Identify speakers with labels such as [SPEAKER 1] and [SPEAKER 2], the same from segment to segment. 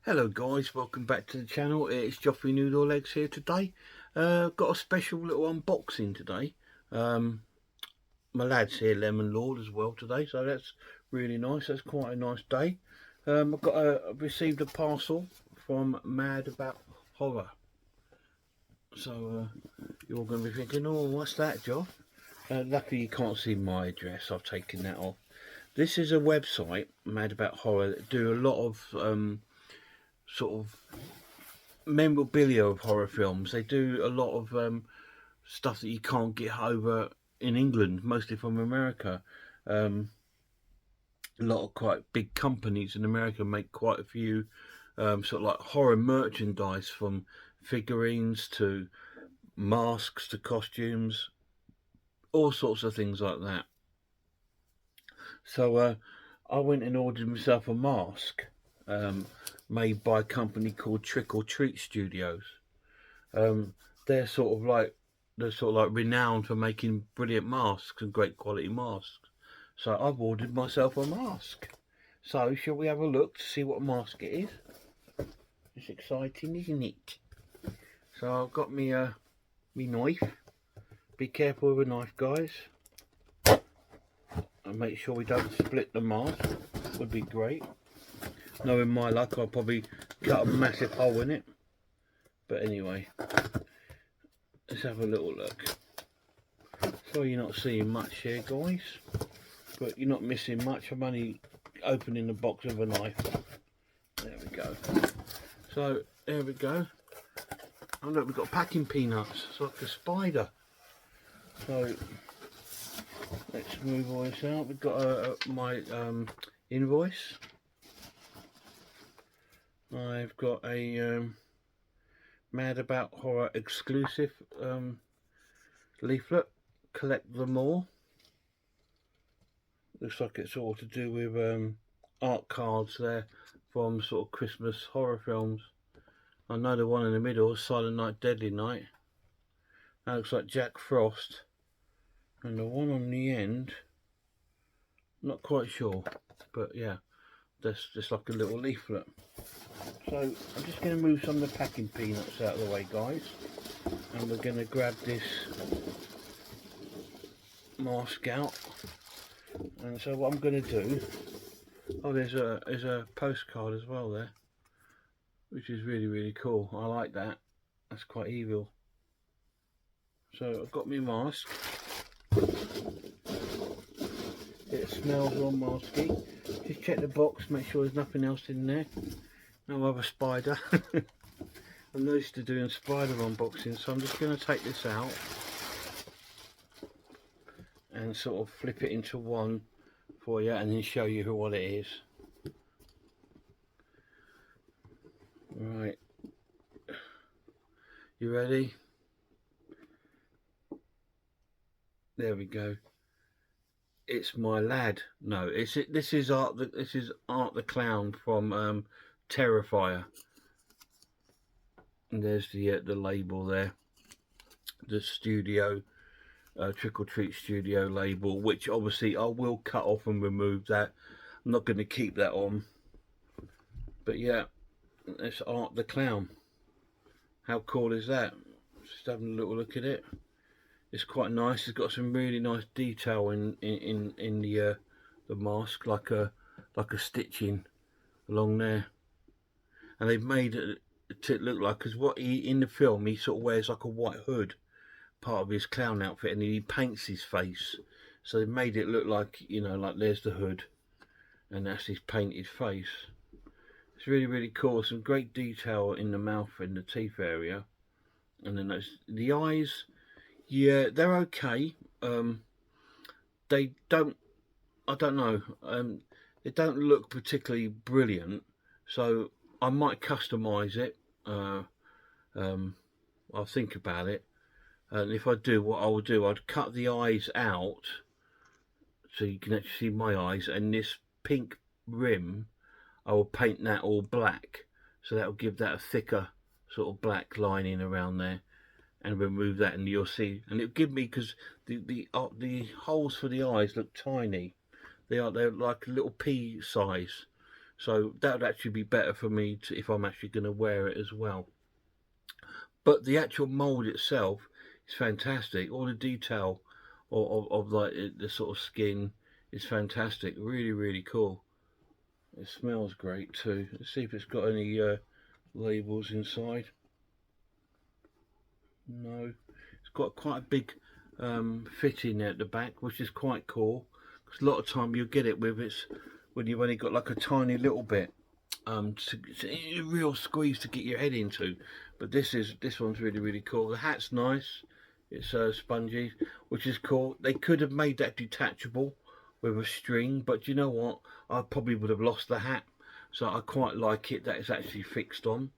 [SPEAKER 1] Hello guys, welcome back to the channel. It's Joffrey Noodle Legs here today. Got a special little unboxing today. My lad's here, Lemon Lord, as well today, so that's really nice. That's quite a nice day. I've received a parcel from Mad About Horror. So you're going to be thinking, oh, what's that, Joff? Luckily you can't see my address. I've taken that off. This is a website, Mad About Horror, that do a lot of sort of memorabilia of horror films. They do a lot of stuff that you can't get over in England, mostly from America. A lot of quite big companies in America make quite a few sort of like horror merchandise, from figurines to masks to costumes, all sorts of things like that. So I went and ordered myself a mask made by a company called Trick or Treat Studios. Um, they're sort of like renowned for making brilliant masks and great quality masks. So I've ordered myself a mask. So shall we have a look to see what mask it is? It's exciting, isn't it? So I've got me knife. Be careful with a knife, guys, and make sure we don't split the mask. Would be great. Knowing my luck, I'll probably cut a massive hole in it. But anyway, let's have a little look. Sorry you're not seeing much here, guys, but you're not missing much. I'm only opening the box with a knife. There we go. So there we go. Oh look, we've got packing peanuts. It's like a spider. So let's move all this out. We've got my invoice. I've got a Mad About Horror exclusive leaflet. Collect them all. Looks like it's all to do with art cards there from sort of Christmas horror films. I know the one in the middle is Silent Night, Deadly Night. That looks like Jack Frost. And the one on the end, not quite sure, but yeah, that's just like a little leaflet. So I'm just going to move some of the packing peanuts out of the way, guys, and we're going to grab this mask out. And so what I'm going to do, oh, there's a postcard as well there, which is really cool. I like that. That's quite evil. So I've got my mask. It smells all masky. Just check the box, make sure there's nothing else in there. No other spider. I'm used to doing spider unboxing, so I'm just going to take this out and sort of flip it into one for you, and then show you what it is. Right, you ready? There we go. It's my lad. No, this is Art the Clown from Terrifier. And there's the label there, the studio Trick or Treat Studio label, which obviously I will cut off and remove that. I'm not going to keep that on. But yeah, it's Art the Clown. How cool is that? Just having a little look at it. It's quite nice. It's got some really nice detail in the mask, like a stitching along there, and they've made it to look like, because what he in the film, he sort of wears like a white hood, part of his clown outfit, and he paints his face. So they made it look like, you know, like there's the hood, and that's his painted face. It's really cool. Some great detail in the mouth and the teeth area, and then the eyes. Yeah, they're okay. They don't, I don't know, they don't look particularly brilliant, so I might customise it. I'll think about it, and if I do, what I will do, I'd cut the eyes out so you can actually see my eyes, and this pink rim, I will paint that all black, so that will give that a thicker sort of black lining around there, and remove that, and you'll see, and it'll give me, because the holes for the eyes look tiny. They're like a little pea size, So that would actually be better for me to, if I'm actually going to wear it as well. But the actual mould itself is fantastic. All the detail of like the sort of skin is fantastic. Really, really cool. It smells great too. Let's see if it's got any labels inside. No, it's got quite a big fitting at the back, which is quite cool. Because a lot of time you'll get it with it's when you've only got like a tiny little bit, a real squeeze to get your head into. But this one's really, really cool. The hat's nice. It's spongy, which is cool. They could have made that detachable with a string, but you know what? I probably would have lost the hat. So I quite like it that it's actually fixed on.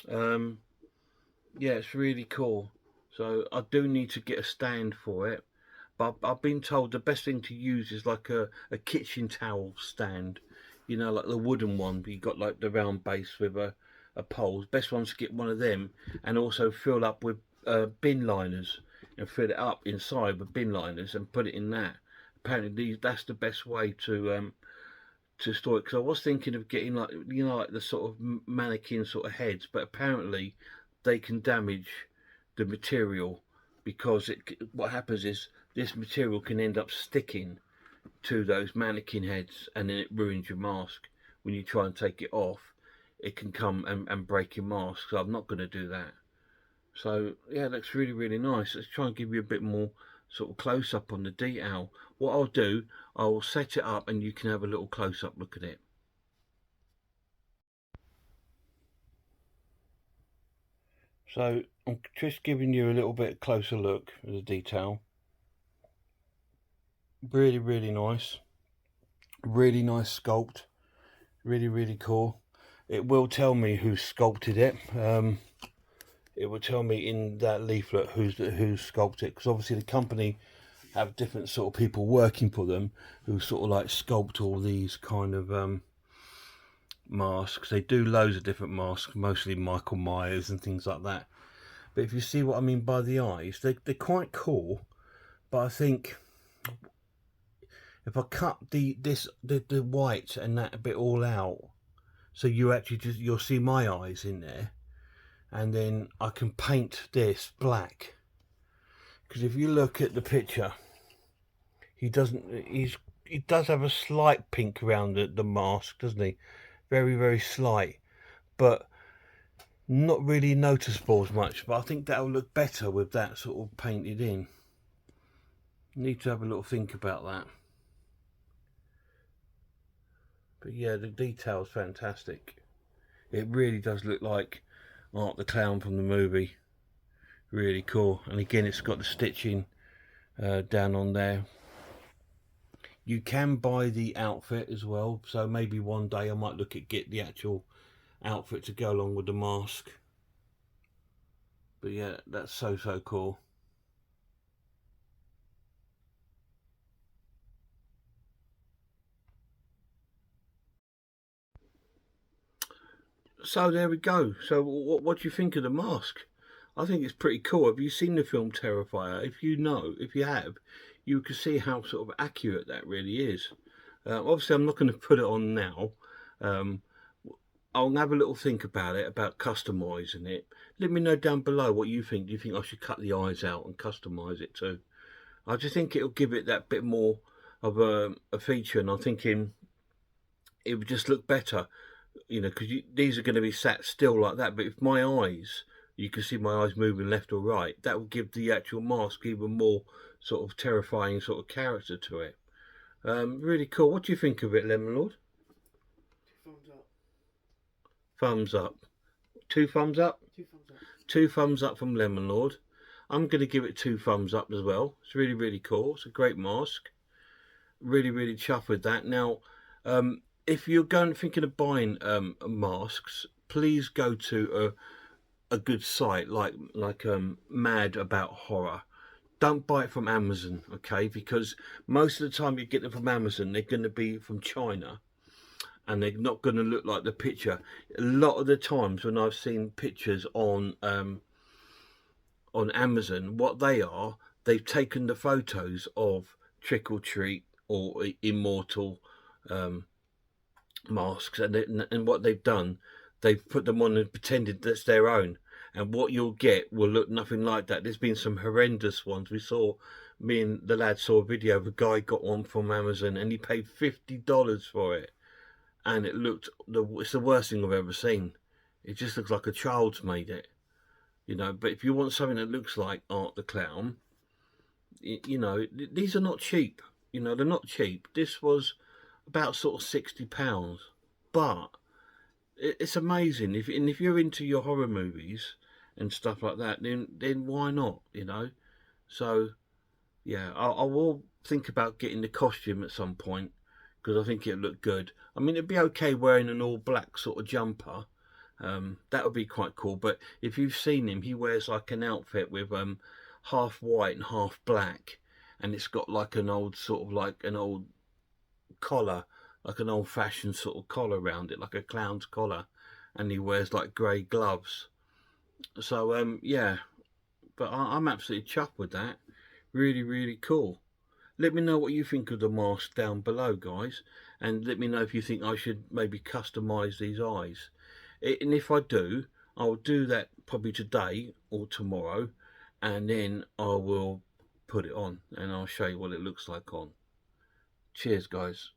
[SPEAKER 1] Yeah, it's really cool. So I do need to get a stand for it. But I've been told the best thing to use is like a kitchen towel stand. You know, like the wooden one, but you got like the round base with a pole. Best one's to get one of them and also fill up with bin liners and fill it up inside with bin liners and put it in that. Apparently that's the best way to store it, because I was thinking of getting like, you know, like the sort of mannequin sort of heads, but apparently they can damage the material, because what happens is this material can end up sticking to those mannequin heads and then it ruins your mask. When you try and take it off, it can come and break your mask, so I'm not going to do that. So yeah, that's really, really nice. Let's try and give you a bit more sort of close up on the detail. What I'll do, I'll set it up and you can have a little close up look at it. So I'm just giving you a little bit closer look at the detail. Really, really nice. Really nice sculpt. Really, really cool. It will tell me who sculpted it. It will tell me in that leaflet who sculpted it, because obviously the company have different sort of people working for them who sort of like sculpt all these kind of masks. They do loads of different masks, mostly Michael Myers and things like that. But if you see what I mean by the eyes, they're quite cool. But I think if I cut the white and that bit all out, so you actually you'll see my eyes in there, and then I can paint this black. Because if you look at the picture, he does have a slight pink around the mask, doesn't he? Very, very slight, but not really noticeable as much. But I think that'll look better with that sort of painted in. Need to have a little think about that. But yeah, the detail's fantastic. It really does look like Art the Clown from the movie. Really cool. And again, it's got the stitching down on there. You can buy the outfit as well, so maybe one day I might look at get the actual outfit to go along with the mask. But yeah, that's so cool. So there we go. So what do you think of the mask? I think it's pretty cool. Have you seen the film Terrifier? If you have, you can see how sort of accurate that really is. Obviously, I'm not going to put it on now. I'll have a little think about it, about customising it. Let me know down below what you think. Do you think I should cut the eyes out and customise it too? I just think it'll give it that bit more of a feature, and I'm thinking it would just look better, you know, because these are going to be sat still like that. But if my eyes, you can see my eyes moving left or right, that will give the actual mask even more sort of terrifying sort of character to it. Really cool. What do you think of it, Lemon Lord?
[SPEAKER 2] Thumbs up.
[SPEAKER 1] Thumbs up. Two thumbs up?
[SPEAKER 2] 2 thumbs up.
[SPEAKER 1] 2 thumbs up from Lemon Lord. I'm going to give it 2 thumbs up as well. It's really, really cool. It's a great mask. Really, really chuffed with that. Now, if you're thinking of buying masks, please go to a good site like Mad About Horror. Don't buy it from Amazon, okay? Because most of the time you get them from Amazon, they're going to be from China, and they're not going to look like the picture. A lot of the times when I've seen pictures on Amazon, what they've taken the photos of Trick or Treat or Immortal masks, and what they've done, they've put them on and pretended that's their own. And what you'll get will look nothing like that. There's been some horrendous ones. Me and the lad saw a video of a guy got one from Amazon and he paid $50 for it. And it's the worst thing I've ever seen. It just looks like a child's made it, you know. But if you want something that looks like Art the Clown, you know, these are not cheap. You know, they're not cheap. This was about sort of £60, but it's amazing. If you're into your horror movies and stuff like that, then why not? You know. So yeah, I will think about getting the costume at some point because I think it'd look good. I mean, it'd be okay wearing an all black sort of jumper. That would be quite cool. But if you've seen him, he wears like an outfit with half white and half black, and it's got like an old sort of like an old collar, like an old-fashioned sort of collar around it, like a clown's collar, and he wears like grey gloves. So yeah, but I'm absolutely chuffed with that. Really, really cool. Let me know what you think of the mask down below, guys, and let me know if you think I should maybe customise these eyes. And if I do, I'll do that probably today or tomorrow, and then I will put it on and I'll show you what it looks like on. Cheers, guys.